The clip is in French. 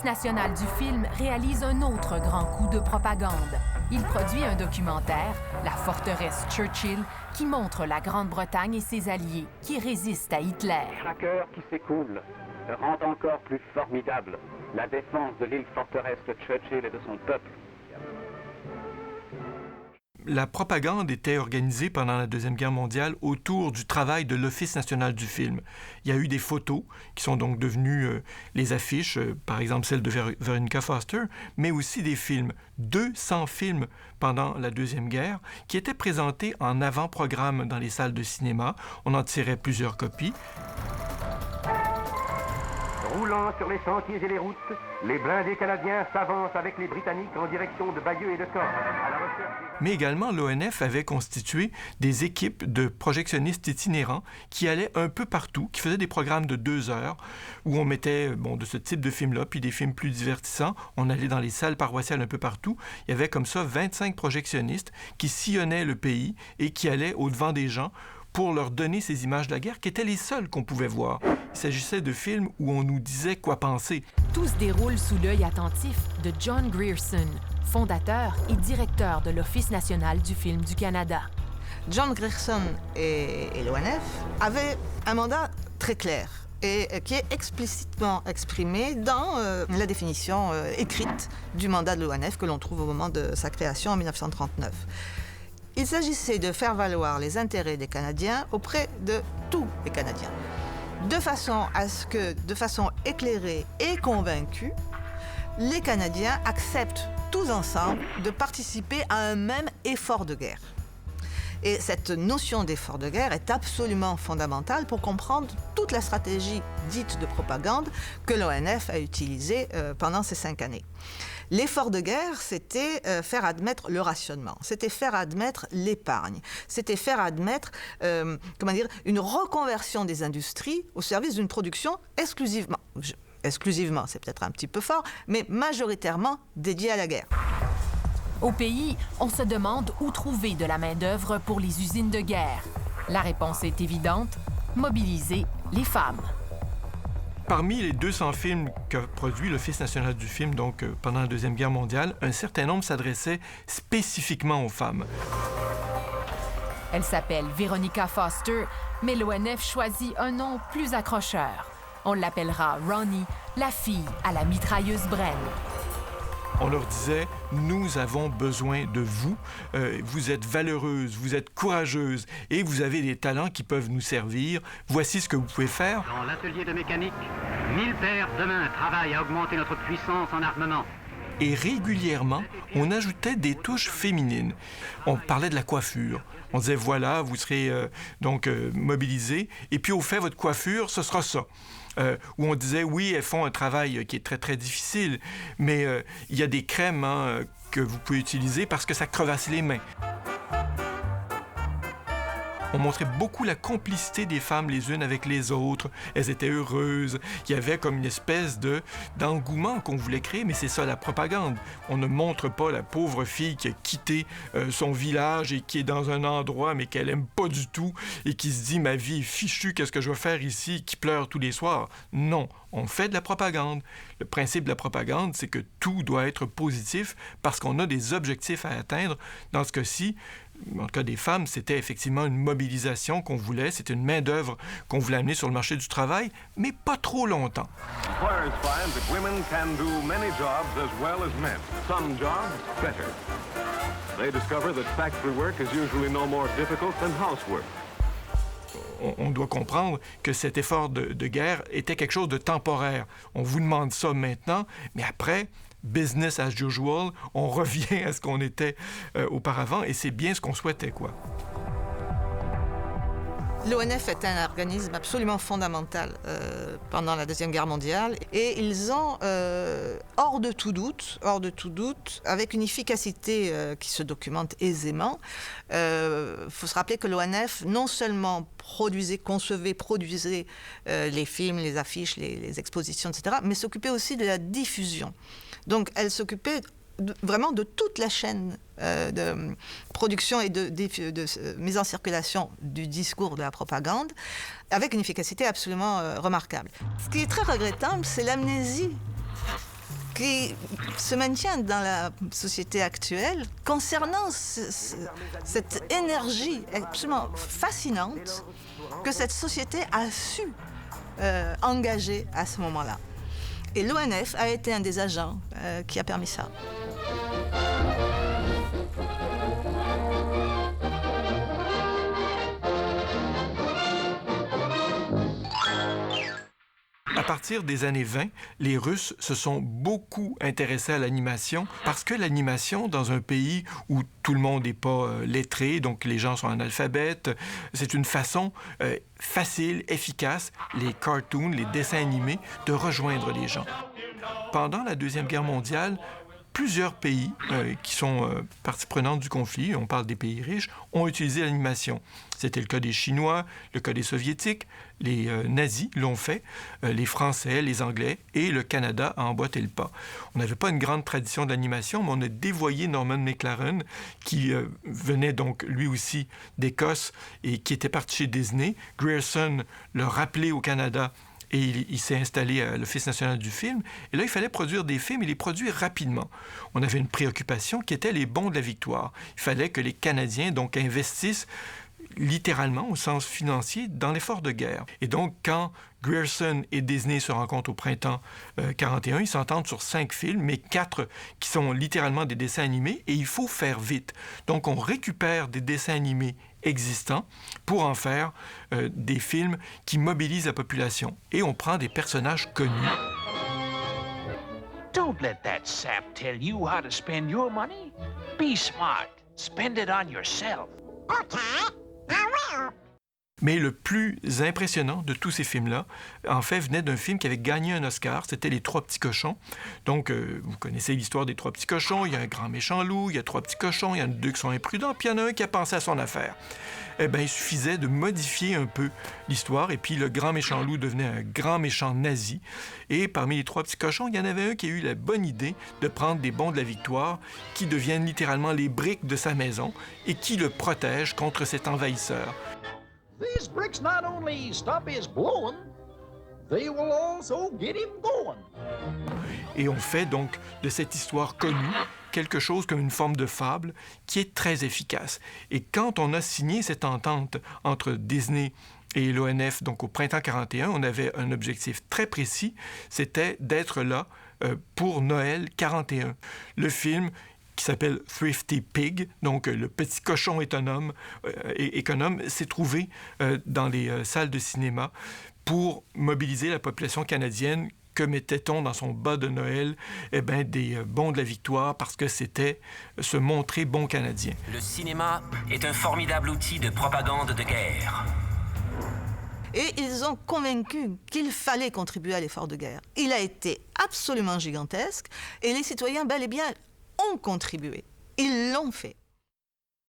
National du film réalise un autre grand coup de propagande. Il produit un documentaire, La forteresse Churchill, qui montre la Grande-Bretagne et ses alliés qui résistent à Hitler. Chaque heure qui s'écoule rend encore plus formidable la défense de l'île forteresse de Churchill et de son peuple. La propagande était organisée pendant la Deuxième Guerre mondiale autour du travail de l'Office national du film. Il y a eu des photos qui sont donc devenues les affiches, par exemple celle de Veronica Foster, mais aussi des films. 200 films pendant la Deuxième Guerre qui étaient présentés en avant-programme dans les salles de cinéma. On en tirait plusieurs copies. Roulant sur les sentiers et les routes, les blindés canadiens s'avancent avec les Britanniques en direction de Bayeux et de Caen. Mais également, l'ONF avait constitué des équipes de projectionnistes itinérants qui allaient un peu partout, qui faisaient des programmes de 2 heures où on mettait de ce type de films-là, puis des films plus divertissants. On allait dans les salles paroissiales un peu partout. Il y avait comme ça 25 projectionnistes qui sillonnaient le pays et qui allaient au-devant des gens pour leur donner ces images de la guerre qui étaient les seules qu'on pouvait voir. Il s'agissait de films où on nous disait quoi penser. Tout se déroule sous l'œil attentif de John Grierson, fondateur et directeur de l'Office national du film du Canada. John Grierson et l'ONF avaient un mandat très clair et qui est explicitement exprimé dans la définition écrite du mandat de l'ONF que l'on trouve au moment de sa création en 1939. Il s'agissait de faire valoir les intérêts des Canadiens auprès de tous les Canadiens, de façon à ce que, de façon éclairée et convaincue, les Canadiens acceptent tous ensemble de participer à un même effort de guerre. Et cette notion d'effort de guerre est absolument fondamentale pour comprendre toute la stratégie dite de propagande que l'ONF a utilisée pendant ces 5 années. L'effort de guerre, c'était faire admettre le rationnement, c'était faire admettre l'épargne, c'était faire admettre une reconversion des industries au service d'une production exclusivement, c'est peut-être un petit peu fort, mais majoritairement dédiée à la guerre. Au pays, on se demande où trouver de la main-d'œuvre pour les usines de guerre. La réponse est évidente, mobiliser les femmes. Parmi les 200 films qu'a produit l'Office national du film, donc pendant la Deuxième Guerre mondiale, un certain nombre s'adressait spécifiquement aux femmes. Elle s'appelle Veronica Foster, mais l'ONF choisit un nom plus accrocheur. On l'appellera Ronnie, la fille à la mitrailleuse Bren. On leur disait, nous avons besoin de vous. Vous êtes valeureuses, vous êtes courageuses et vous avez des talents qui peuvent nous servir. Voici ce que vous pouvez faire. Dans l'atelier de mécanique, 1000 paires de mains travaillent à augmenter notre puissance en armement. Et régulièrement, on ajoutait des touches féminines. On parlait de la coiffure. On disait, voilà, vous serez mobilisés. Et puis, au fait, votre coiffure, ce sera ça. Où on disait, oui, elles font un travail qui est très, très difficile, mais il y a des crèmes que vous pouvez utiliser parce que ça crevasse les mains. On montrait beaucoup la complicité des femmes les unes avec les autres. Elles étaient heureuses. Il y avait comme une espèce d'engouement qu'on voulait créer, mais c'est ça la propagande. On ne montre pas la pauvre fille qui a quitté son village et qui est dans un endroit mais qu'elle aime pas du tout et qui se dit « ma vie est fichue, qu'est-ce que je vais faire ici ?» qui pleure tous les soirs. Non, on fait de la propagande. Le principe de la propagande, c'est que tout doit être positif parce qu'on a des objectifs à atteindre. Dans ce cas-ci, en tout cas des femmes, c'était effectivement une mobilisation qu'on voulait, c'était une main-d'œuvre qu'on voulait amener sur le marché du travail, mais pas trop longtemps. Employers find that women can do many jobs as well as men. Some jobs better. They discover that factory work is usually no more difficult than housework. On doit comprendre que cet effort de guerre était quelque chose de temporaire. On vous demande ça maintenant, mais après, business as usual, on revient à ce qu'on était auparavant et c'est bien ce qu'on souhaitait, quoi. L'ONF est un organisme absolument fondamental pendant la Deuxième Guerre mondiale et ils ont, hors de tout doute, avec une efficacité qui se documente aisément, faut se rappeler que l'ONF non seulement concevait, produisait les films, les affiches, les expositions, etc., mais s'occupait aussi de la diffusion. Donc elle s'occupait vraiment de toute la chaîne de production et de mise en circulation du discours de la propagande avec une efficacité absolument remarquable. Ce qui est très regrettable, c'est l'amnésie qui se maintient dans la société actuelle concernant cette énergie absolument fascinante que cette société a su engager à ce moment-là. Et l'ONF a été un des agents qui a permis ça. À partir des années 20, les Russes se sont beaucoup intéressés à l'animation parce que l'animation, dans un pays où tout le monde n'est pas lettré, donc les gens sont analphabètes, c'est une façon facile, efficace, les cartoons, les dessins animés, de rejoindre les gens. Pendant la Deuxième Guerre mondiale, plusieurs pays qui sont partie prenante du conflit, on parle des pays riches, ont utilisé l'animation. C'était le cas des Chinois, le cas des Soviétiques, les nazis l'ont fait, les Français, les Anglais et le Canada a emboîté le pas. On n'avait pas une grande tradition d'animation, mais on a dévoyé Norman McLaren, qui venait donc lui aussi d'Écosse et qui était parti chez Disney. Grierson l'a rappelé au Canada et il s'est installé à l'Office national du film. Et là, il fallait produire des films et les produire rapidement. On avait une préoccupation qui était les bons de la victoire. Il fallait que les Canadiens donc investissent littéralement, au sens financier, dans l'effort de guerre. Et donc, quand Grierson et Disney se rencontrent au printemps 41, ils s'entendent sur 5 films, mais 4 qui sont littéralement des dessins animés, et il faut faire vite. Donc, on récupère des dessins animés existants pour en faire des films qui mobilisent la population. Et on prend des personnages connus. Don't let that sap tell you how to spend your money. Be smart. Spend it on yourself. Mais le plus impressionnant de tous ces films-là, en fait, venait d'un film qui avait gagné un Oscar. C'était Les Trois Petits Cochons. Donc, vous connaissez l'histoire des Trois Petits Cochons. Il y a un grand méchant loup, il y a 3 petits cochons, il y en a 2 qui sont imprudents, puis il y en a un qui a pensé à son affaire. Eh bien, il suffisait de modifier un peu l'histoire, et puis le grand méchant loup devenait un grand méchant nazi. Et parmi les 3 petits cochons, il y en avait un qui a eu la bonne idée de prendre des bons de la victoire, qui deviennent littéralement les briques de sa maison, et qui le protègent contre cet envahisseur. These bricks not only stop his blowing, they will also get him going. Et on fait donc de cette histoire connue quelque chose comme une forme de fable qui est très efficace. Et quand on a signé cette entente entre Disney et l'ONF, donc au printemps 41, on avait un objectif très précis, c'était d'être là pour Noël 41. Le film qui s'appelle Thrifty Pig, donc le petit cochon économe, s'est trouvé dans les salles de cinéma pour mobiliser la population canadienne. Que mettait-on dans son bas de Noël? Eh bien, des bons de la victoire, parce que c'était se montrer bon Canadien. Le cinéma est un formidable outil de propagande de guerre. Et ils ont convaincu qu'il fallait contribuer à l'effort de guerre. Il a été absolument gigantesque et les citoyens, bel et bien, ont contribué. Ils l'ont fait.